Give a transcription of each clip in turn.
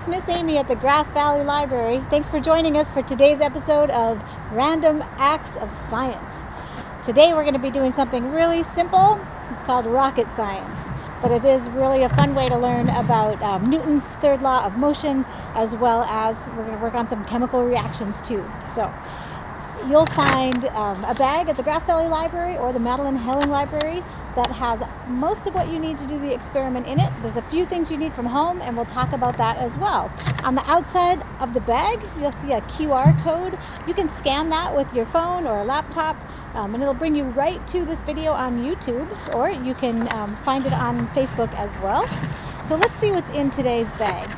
it's Miss Amy at the Grass Valley Library. Thanks for joining us for today's episode of Random Acts of Science. Today we're going to be doing something really simple. It's called rocket science, but it is really a fun way to learn about Newton's third law of motion, as well as we're going to work on some chemical reactions too. So you'll find a bag at the Grass Valley Library or the Madeline Helen Library that has most of what you need to do the experiment in it. There's a few things you need from home, and we'll talk about that as well. On the outside of the bag, you'll see a QR code. You can scan that with your phone or a laptop, and it'll bring you right to this video on YouTube, or you can find it on Facebook as well. So let's see what's in today's bag.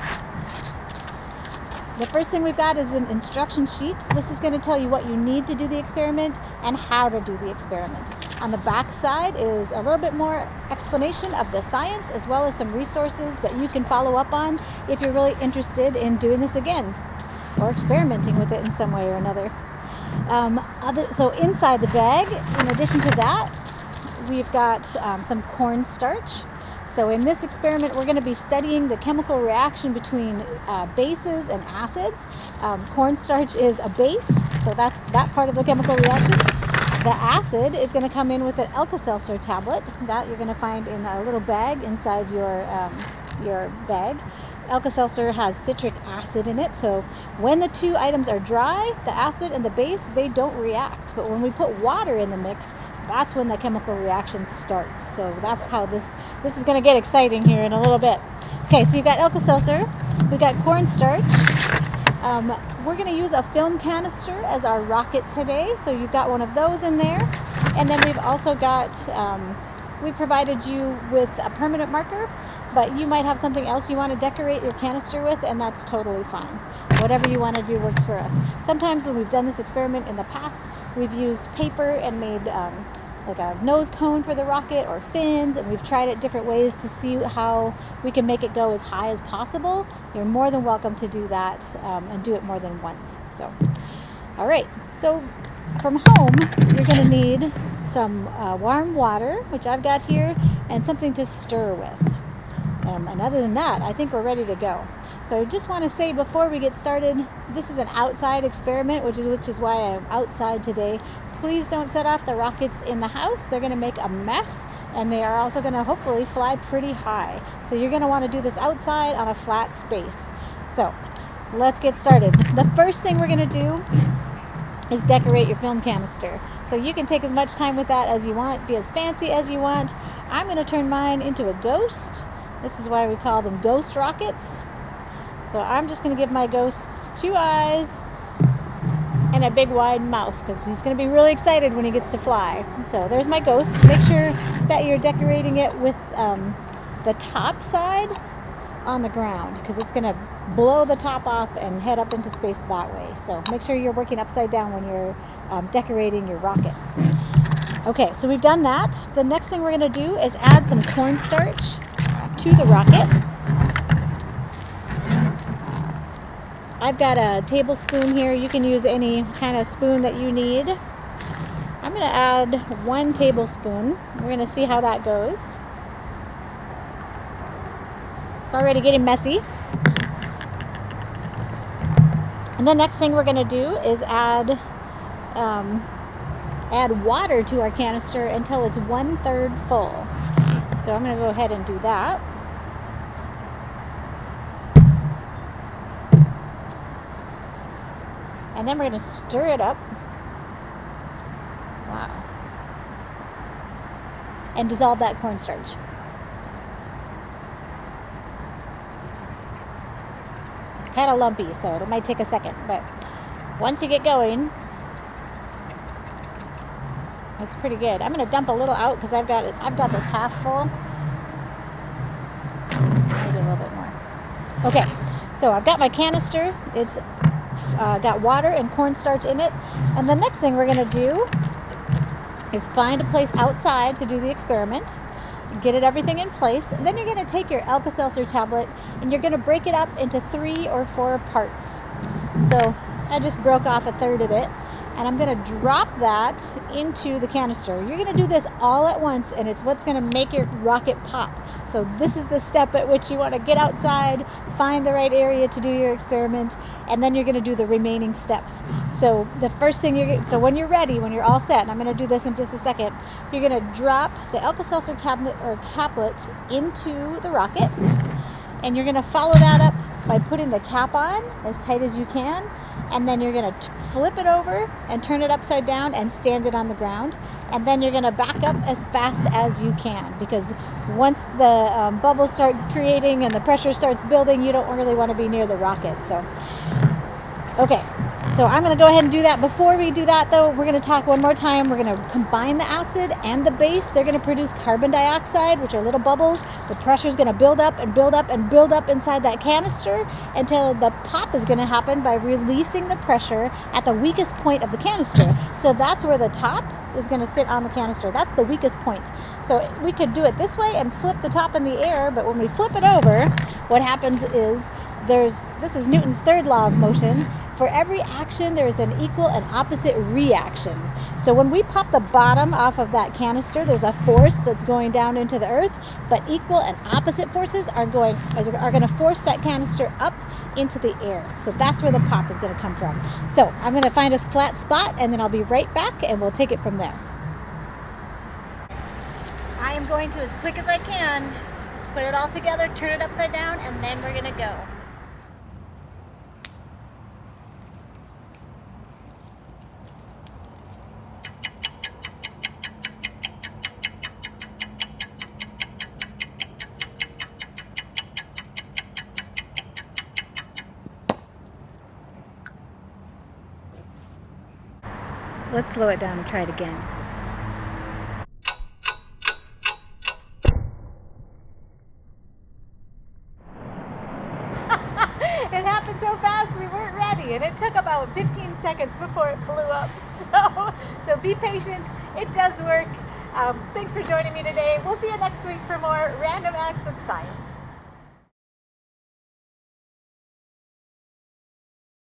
The first thing we've got is an instruction sheet. This is going to tell you what you need to do the experiment and how to do the experiment. On the back side is a little bit more explanation of the science, as well as some resources that you can follow up on if you're really interested in doing this again or experimenting with it in some way or another. So inside the bag, in addition to that, we've got some cornstarch. So in this experiment, we're going to be studying the chemical reaction between bases and acids. Cornstarch is a base, so that's that part of the chemical reaction. The acid is going to come in with an Alka-Seltzer tablet that you're going to find in a little bag inside your bag. Alka-Seltzer has citric acid in it, so when the two items are dry, the acid and the base, they don't react. But when we put water in the mix, that's when the chemical reaction starts. So that's how this is going to get exciting here in a little bit. Okay, so you've got Alka-Seltzer, we've got cornstarch. We're going to use a film canister as our rocket today, so you've got one of those in there. And then we've also got, we provided you with a permanent marker, but you might have something else you want to decorate your canister with, and that's totally fine. Whatever you want to do works for us. Sometimes when we've done this experiment in the past, we've used paper and made like a nose cone for the rocket or fins, and we've tried it different ways to see how we can make it go as high as possible. You're more than welcome to do that and do it more than once. So, all right. So from home, you're going to need some warm water, which I've got here, and something to stir with. And other than that, I think we're ready to go. So I just want to say before we get started, this is an outside experiment, which is why I'm outside today. Please don't set off the rockets in the house. They're going to make a mess, and they are also going to hopefully fly pretty high. So you're going to want to do this outside on a flat space. So let's get started. The first thing we're going to do is decorate your film canister. So you can take as much time with that as you want, be as fancy as you want. I'm going to turn mine into a ghost. This is why we call them ghost rockets. So I'm just going to give my ghosts 2 eyes and a big wide mouth, because he's going to be really excited when he gets to fly. So there's my ghost. Make sure that you're decorating it with the top side on the ground, because it's going to blow the top off and head up into space that way. So make sure you're working upside down when you're decorating your rocket. Okay, so we've done that. The next thing we're going to do is add some cornstarch to the rocket. I've got a tablespoon here. You can use any kind of spoon that you need. I'm going to add 1 tablespoon. We're going to see how that goes. It's already getting messy. And the next thing we're going to do is add water to our canister until it's 1/3 full. So I'm going to go ahead and do that. And then we're going to stir it up. Wow. And dissolve that cornstarch. It's kind of lumpy, so it might take a second, but once you get going, it's pretty good. I'm going to dump a little out because I've got this half full. Maybe a little bit more. Okay, so I've got my canister. It's got water and cornstarch in it. And the next thing we're going to do is find a place outside to do the experiment. Get everything in place. And then you're going to take your Alka-Seltzer tablet and you're going to break it up into 3 or 4 parts. So I just broke off 1/3 of it. and I'm going to drop that into the canister. You're going to do this all at once, and it's what's going to make your rocket pop. So this is the step at which you want to get outside, find the right area to do your experiment, and then you're going to do the remaining steps. So the first thing when you're ready, when you're all set, and I'm going to do this in just a second, you're going to drop the Alka-Seltzer caplet into the rocket, and you're going to follow that up by putting the cap on as tight as you can, and then you're going to flip it over and turn it upside down and stand it on the ground, and then you're going to back up as fast as you can, because once the bubbles start creating and the pressure starts building, you don't really want to be near the rocket. So okay, so I'm going to go ahead and do that. Before we do that, though, we're going to talk one more time. We're going to combine the acid and the base. They're going to produce carbon dioxide, which are little bubbles. The pressure is going to build up and build up and build up inside that canister until the pop is going to happen by releasing the pressure at the weakest point of the canister. So that's where the top is going to sit on the canister. That's the weakest point. So we could do it this way and flip the top in the air, but when we flip it over, what happens is this is Newton's third law of motion. For every action, there is an equal and opposite reaction. So when we pop the bottom off of that canister, there's a force that's going down into the earth, but equal and opposite forces are going to force that canister up into the air. So that's where the pop is going to come from. So I'm going to find a flat spot, and then I'll be right back, and we'll take it from there. I am going to, as quick as I can, put it all together, turn it upside down, and then we're going to go. Let's slow it down and try it again. It happened so fast we weren't ready, and it took about 15 seconds before it blew up. So be patient. It does work. Thanks for joining me today. We'll see you next week for more Random Acts of Science.